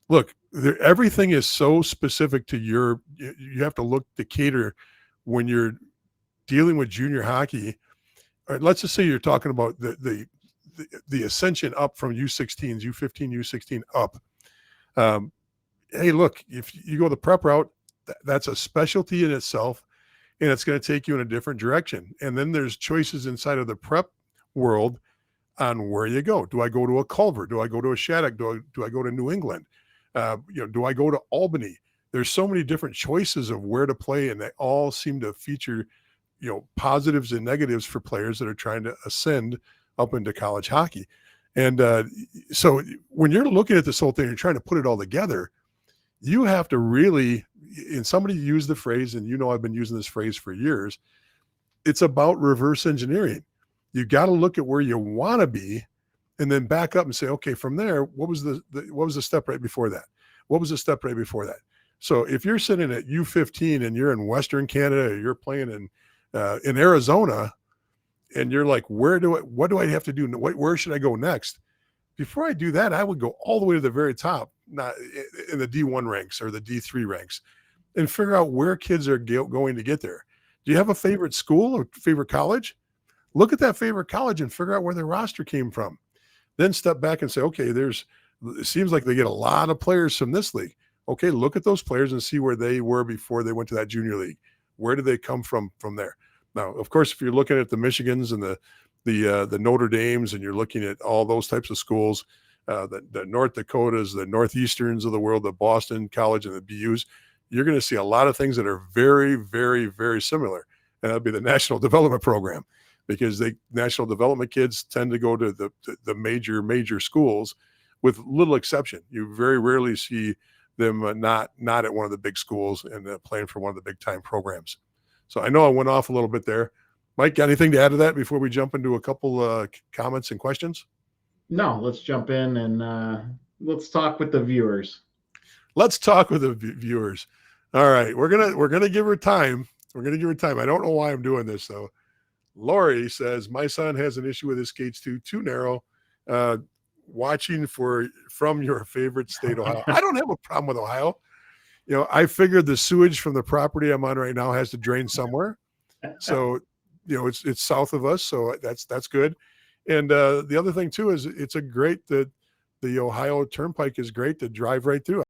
look, everything is so specific to you have to look to cater when you're dealing with junior hockey. All right, let's just say you're talking about the ascension up from U16s, U15, U16 up. Um, hey, look, if you go the prep route, that's a specialty in itself, and it's going to take you in a different direction. And then there's choices inside of the prep world on where you go. Do I go to a Culver? Do I go to a Shattuck? Do I go to New England? Do I go to Albany? There's so many different choices of where to play, and they all seem to feature, positives and negatives for players that are trying to ascend up into college hockey. And so when you're looking at this whole thing, you're trying to put it all together, you have to really, and somebody used the phrase, and I've been using this phrase for years, it's about reverse engineering. You got to look at where you want to be and then back up and say, okay, from there, what was the step right before that? What was the step right before that? So if you're sitting at U15 and you're in Western Canada, or you're playing in Arizona, and you're like, what do I have to do? Where should I go next? Before I do that, I would go all the way to the very top, not in the D1 ranks or the D3 ranks, and figure out where kids are going to get there. Do you have a favorite school or favorite college? Look at that favorite college and figure out where their roster came from. Then step back and say, okay, it seems like they get a lot of players from this league. Okay, look at those players and see where they were before they went to that junior league. Where did they come from there? Now, of course, if you're looking at the Michigans and the Notre Dames, and you're looking at all those types of schools, the North Dakotas, the Northeasterns of the world, the Boston College and the BUs, you're going to see a lot of things that are very, very, very similar. And that'll be the National Development Program, because national development kids tend to go to the major schools, with little exception. You very rarely see them not at one of the big schools and playing for one of the big time programs. So I know I went off a little bit there. Mike, got anything to add to that before we jump into a couple comments and questions? No, let's jump in and let's talk with the viewers. Let's talk with the viewers. All right, we're gonna give her time. We're gonna give her time. I don't know why I'm doing this though. Lori says, my son has an issue with his skates too narrow. Watching from your favorite state, Ohio. I don't have a problem with Ohio. I figured the sewage from the property I'm on right now has to drain somewhere. So, it's south of us. So that's good. And the other thing too is the Ohio Turnpike is great to drive right through.